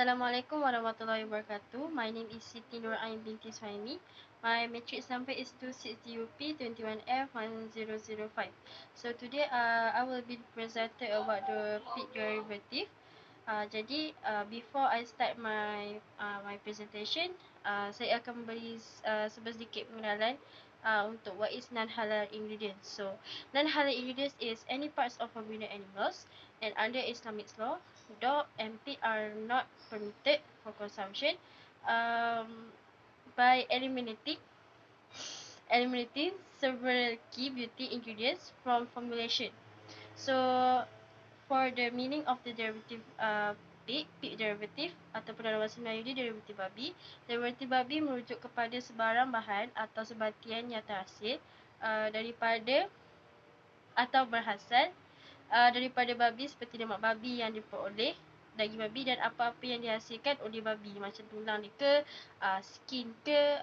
Assalamualaikum warahmatullahi wabarakatuh. My name is Siti Nur Ain binti Suhaimi. My matrix number is 26DUP21F1005. So today I will be presented about the peak derivative. Before I start my presentation, saya akan beri sedikit pengenalan untuk what is non-halal ingredients. So non-halal ingredients is any parts of forbidden animals, and under Islamic law, dog and pig are not permitted for consumption by eliminating several key beauty ingredients from formulation. So for the meaning of the derivative pig derivative ataupun dalam bahasa Melayu dia derivatif babi. Derivatif babi merujuk kepada sebarang bahan atau sebatian yang terhasil daripada atau berasal daripada babi, seperti lemak babi yang diperoleh, daging babi, dan apa-apa yang dihasilkan oleh babi, macam tulang dia ke, skin ke,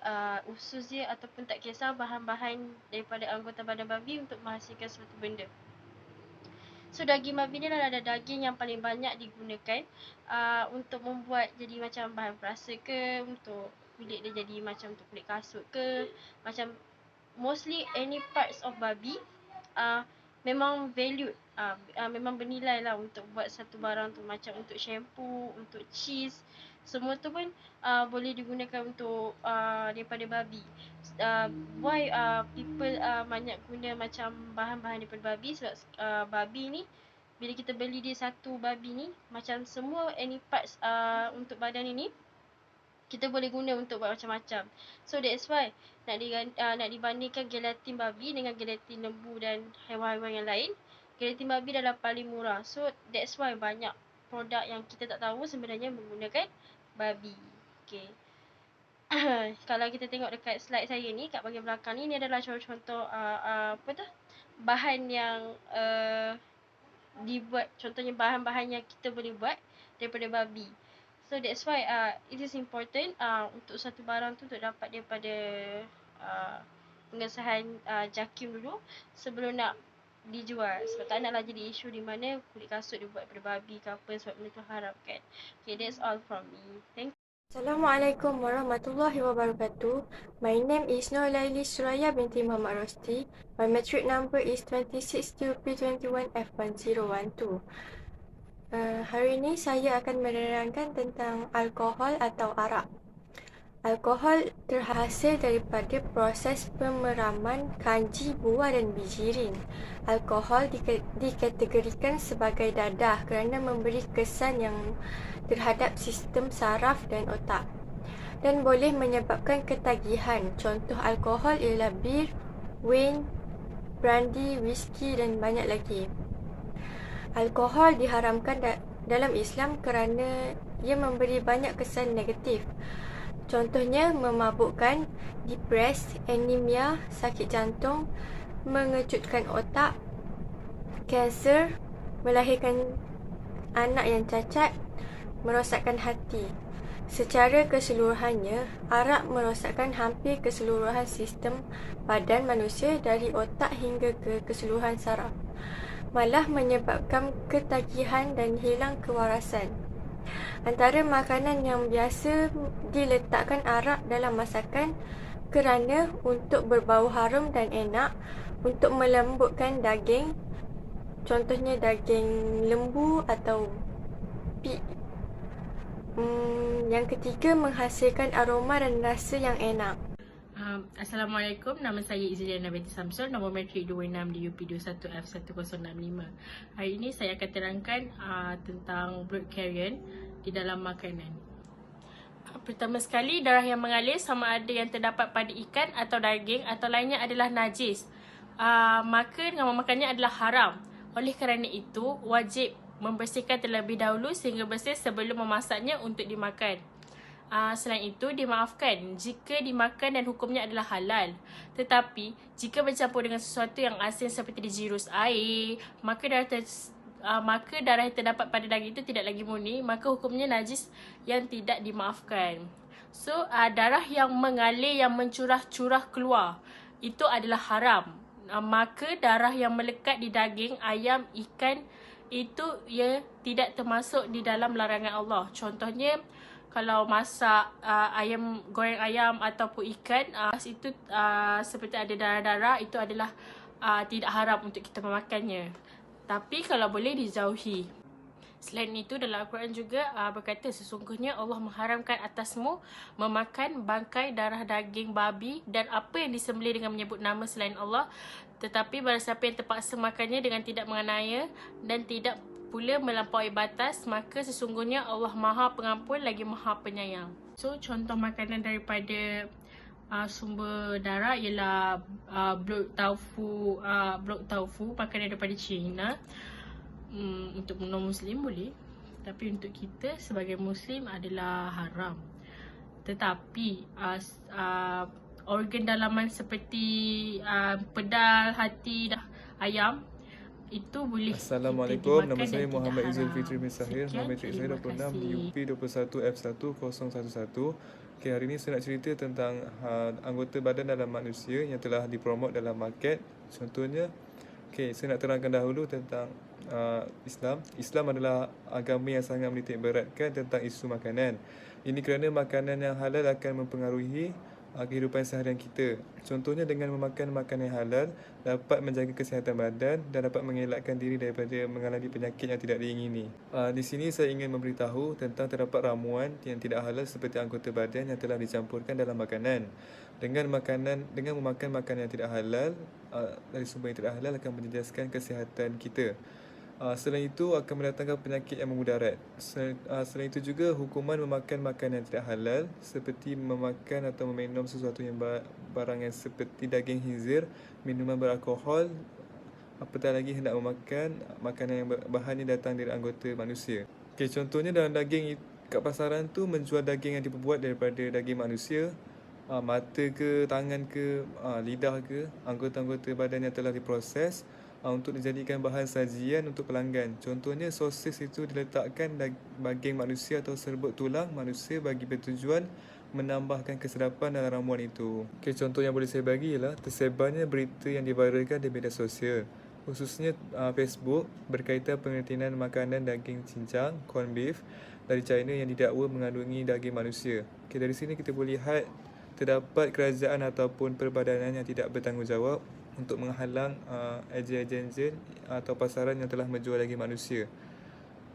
usus dia, ataupun tak kisah bahan-bahan daripada anggota badan babi untuk menghasilkan suatu benda. So daging babi ni adalah daging yang paling banyak digunakan untuk membuat jadi macam bahan perasa ke, untuk kulit dia jadi macam untuk kulit kasut ke, macam mostly any parts of babi memang valued, memang bernilai lah untuk buat satu barang tu, macam untuk shampoo, untuk cheese, semua tu pun boleh digunakan untuk daripada babi. Why people banyak guna macam bahan-bahan daripada babi? Sebab babi ni, bila kita beli dia satu babi ni, macam semua any parts untuk badan ini kita boleh guna untuk buat macam-macam. So that's why nak dibandingkan gelatin babi dengan gelatin lembu dan haiwan-haiwan yang lain, gelatin babi adalah paling murah. So that's why banyak produk yang kita tak tahu sebenarnya menggunakan babi. Okay. Kalau kita tengok dekat slide saya ni, kat bahagian belakang ni adalah contoh-contoh bahan yang dibuat. Contohnya bahan-bahan yang kita boleh buat daripada babi. So that's why it is important untuk satu barang tu untuk dapat daripada pengesahan JAKIM dulu sebelum nak dijual. Sebab tak naklah jadi isu di mana kulit kasut dibuat daripada babi ke apa, sebab benda tu haram kan. Okay, that's all from me. Thank you. Assalamualaikum warahmatullahi wabarakatuh. My name is Nur Laili Suraya binti Muhammad Rosti. My matric number is 26DUP21F1012. Hari ini saya akan menerangkan tentang alkohol atau arak. Alkohol terhasil daripada proses pemeraman kanji, buah dan bijirin. Alkohol dikategorikan sebagai dadah kerana memberi kesan yang terhadap sistem saraf dan otak, dan boleh menyebabkan ketagihan. Contoh alkohol ialah bir, wine, brandy, whisky dan banyak lagi. Alkohol diharamkan dalam Islam kerana ia memberi banyak kesan negatif. Contohnya memabukkan, depres, anemia, sakit jantung, mengejutkan otak, kanser, melahirkan anak yang cacat, merosakkan hati. Secara keseluruhannya, arak merosakkan hampir keseluruhan sistem badan manusia dari otak hingga ke keseluruhan saraf, malah menyebabkan ketagihan dan hilang kewarasan. Antara makanan yang biasa diletakkan arak dalam masakan kerana untuk berbau harum dan enak, untuk melembutkan daging, contohnya daging lembu atau pig. Yang ketiga, menghasilkan aroma dan rasa yang enak. Assalamualaikum, nama saya Izliana binti Samsul, nombor matrik 26DUP21F1065. Hari ini saya akan terangkan tentang blood carrier di dalam makanan. Pertama sekali, darah yang mengalir sama ada yang terdapat pada ikan atau daging atau lainnya adalah najis. Maka dengan memakannya adalah haram. Oleh kerana itu, wajib membersihkan terlebih dahulu sehingga bersih sebelum memasaknya untuk dimakan. Selain itu, dimaafkan jika dimakan dan hukumnya adalah halal. Tetapi, jika bercampur dengan sesuatu yang asin seperti dijirus air, maka darah yang terdapat pada daging itu tidak lagi murni, maka hukumnya najis yang tidak dimaafkan. So, darah yang mengalir, yang mencurah-curah keluar, itu adalah haram. Maka darah yang melekat di daging, ayam, ikan itu ia tidak termasuk di dalam larangan Allah. Contohnya kalau masak ayam, goreng ayam ataupun ikan, itu seperti ada darah-darah, itu adalah tidak haram untuk kita memakannya. Tapi kalau boleh dijauhi. Selain itu, dalam Al-Quran juga berkata, sesungguhnya Allah mengharamkan atasmu memakan bangkai, darah, daging babi dan apa yang disembelih dengan menyebut nama selain Allah. Tetapi barang siapa yang terpaksa makannya dengan tidak mengenaya dan tidak pula melampaui batas, maka sesungguhnya Allah Maha Pengampun lagi Maha Penyayang. So, contoh makanan daripada sumber darah ialah blok tofu, makanan daripada China. Untuk non-Muslim boleh, tapi untuk kita sebagai Muslim adalah haram. Tetapi organ dalaman seperti pedal, hati, ayam itu boleh Assalamualaikum, kita nama dimakan saya dan Muhammad tidak Izul haram. Fitri bin Sahir, Sekian, Matric saya terima 26 di kasih. UP 21F10111. Okay, hari ini saya nak cerita tentang anggota badan dalam manusia yang telah dipromot dalam market. Contohnya, saya nak terangkan dahulu tentang Islam. Islam adalah agama yang sangat menitik beratkan tentang isu makanan. Ini kerana makanan yang halal akan mempengaruhi kehidupan seharian kita. Contohnya dengan memakan makanan yang halal dapat menjaga kesihatan badan dan dapat mengelakkan diri daripada mengalami penyakit yang tidak diingini. Di sini saya ingin memberitahu tentang terdapat ramuan yang tidak halal seperti anggota badan yang telah dicampurkan dalam makanan. Dengan memakan makanan yang tidak halal dari sumber yang tidak halal akan menjejaskan kesihatan kita. Selain itu akan mendatangkan penyakit yang memudarat. Selain itu juga hukuman memakan makanan yang tidak halal seperti memakan atau meminum sesuatu yang barang yang seperti daging khinzir, minuman beralkohol, apatah lagi hendak memakan makanan yang bahannya datang dari anggota manusia. Contohnya dalam daging kat pasaran tu menjual daging yang diperbuat daripada daging manusia, mata ke, tangan ke, lidah ke, anggota-anggota badan yang telah diproses untuk dijadikan bahan sajian untuk pelanggan. Contohnya sosis itu diletakkan daging manusia atau serbuk tulang manusia bagi bertujuan menambahkan kesedapan dalam ramuan itu. Contoh yang boleh saya bagi ialah tersebarnya berita yang diviralkan di media sosial, khususnya Facebook berkaitan pengertian makanan daging cincang, corned beef dari China yang didakwa mengandungi daging manusia. Dari sini kita boleh lihat terdapat kerajaan ataupun perbadanan yang tidak bertanggungjawab untuk menghalang ejen-ejen atau pasaran yang telah menjual daging manusia.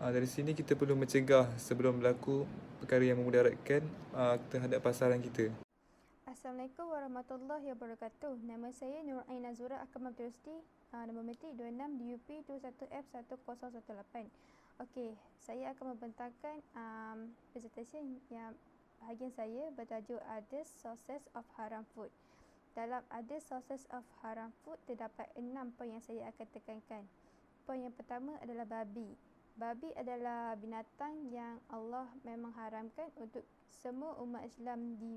Dari sini kita perlu mencegah sebelum berlaku perkara yang memudaratkan terhadap pasaran kita. Assalamualaikum warahmatullahi wabarakatuh. Nama saya Nur Ain Azura Akmal Abdul nombor metrik 26 di UP 21F1018. Okey, saya akan membentangkan presentation yang bahagian saya bertajuk Other Sources of Haram Food. Dalam Other Sources of Haram Food terdapat 6 poin yang saya akan tekankan. Poin yang pertama adalah babi. Babi adalah binatang yang Allah memang haramkan untuk semua umat Islam di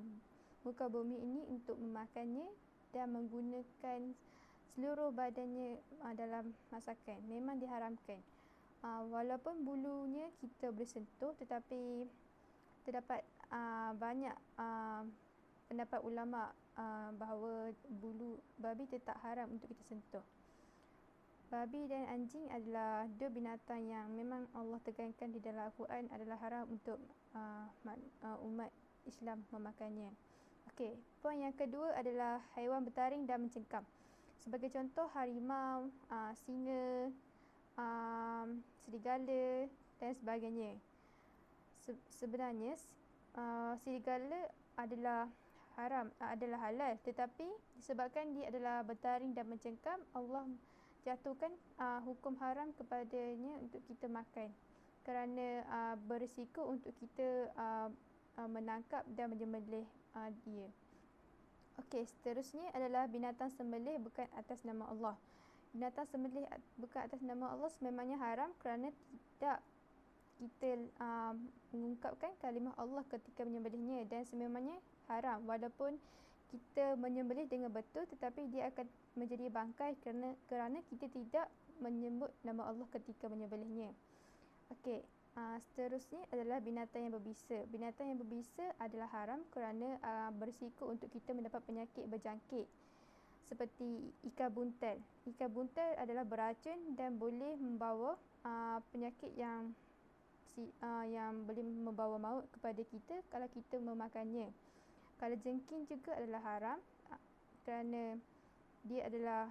muka bumi ini untuk memakannya dan menggunakan seluruh badannya dalam masakan. Memang diharamkan. Walaupun bulunya kita boleh sentuh, tetapi terdapat banyak pendapat ulama bahawa bulu babi tetap haram untuk kita sentuh. Babi dan anjing adalah dua binatang yang memang Allah tekankan di dalam Al-Quran adalah haram untuk umat Islam memakannya. Okey, poin yang kedua adalah haiwan bertaring dan mencengkam. Sebagai contoh harimau, singa, serigala dan sebagainya. Sebenarnya serigala adalah halal, tetapi disebabkan dia adalah bertaring dan mencengkam, Allah jatuhkan hukum haram kepadanya untuk kita makan kerana berisiko untuk kita menangkap dan menyembelih dia. Okey, seterusnya adalah binatang sembelih bukan atas nama Allah. Binatang sembelih bukan atas nama Allah sememangnya haram kerana tidak kita mengungkapkan kalimah Allah ketika menyembelihnya, dan sememangnya haram walaupun kita menyembelih dengan betul, tetapi dia akan menjadi bangkai kerana kita tidak menyebut nama Allah ketika menyembelihnya. Okey, seterusnya adalah binatang yang berbisa. Binatang yang berbisa adalah haram kerana berisiko untuk kita mendapat penyakit berjangkit. seperti ikan buntal. Ikan buntal adalah beracun dan boleh membawa penyakit yang boleh membawa maut kepada kita kalau kita memakannya. Kalajengking juga adalah haram kerana dia adalah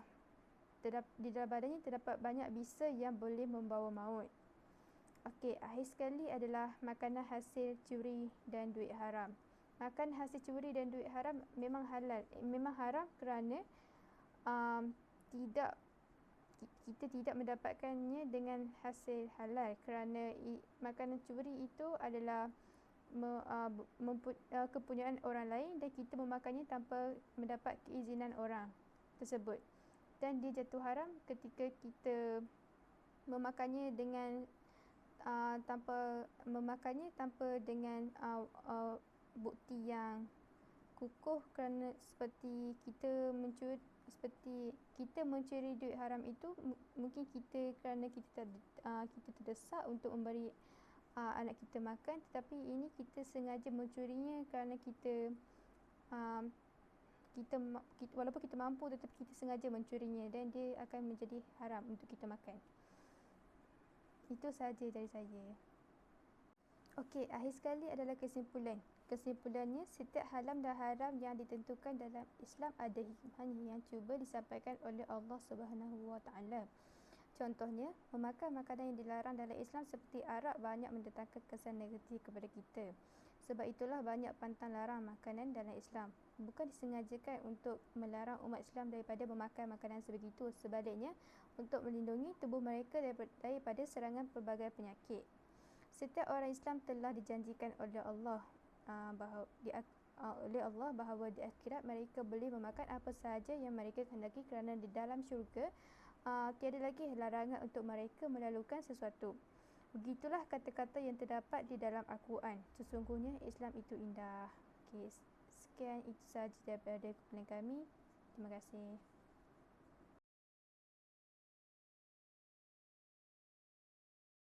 di dalam badannya terdapat banyak bisa yang boleh membawa maut. Okey, akhir sekali adalah makanan hasil curi dan duit haram. Makan hasil curi dan duit haram memang halal. Memang haram kerana kita tidak mendapatkannya dengan hasil halal kerana makanan curi itu adalah kepunyaan orang lain dan kita memakannya tanpa mendapat keizinan orang tersebut, dan dia jatuh haram ketika kita memakannya dengan tanpa dengan bukti yang kukuh, kerana seperti kita mencuri duit haram itu mungkin kerana kita terdesak untuk memberi anak kita makan, tetapi ini kita sengaja mencurinya kerana walaupun kita mampu tetapi kita sengaja mencurinya dan dia akan menjadi haram untuk kita makan. Itu sahaja dari saya. Okey, akhir sekali adalah kesimpulan. Kesimpulannya, setiap halam dan haram yang ditentukan dalam Islam ada hikmahnya yang cuba disampaikan oleh Allah Subhanahu Wa Taala. Contohnya, memakan makanan yang dilarang dalam Islam seperti arak banyak mendatangkan kesan negatif kepada kita. Sebab itulah banyak pantang larang makanan dalam Islam. Bukan disengajakan untuk melarang umat Islam daripada memakan makanan sebegitu. Sebaliknya, untuk melindungi tubuh mereka daripada serangan pelbagai penyakit. Setiap orang Islam telah dijanjikan oleh Allah bahawa di akhirat mereka boleh memakan apa sahaja yang mereka kehendaki kerana di dalam syurga tiada lagi larangan untuk mereka melalukan sesuatu. Begitulah kata-kata yang terdapat di dalam Al-Quran. Sesungguhnya Islam itu indah. Okey, sekian itu sahaja daripada kumpulan kami. Terima kasih.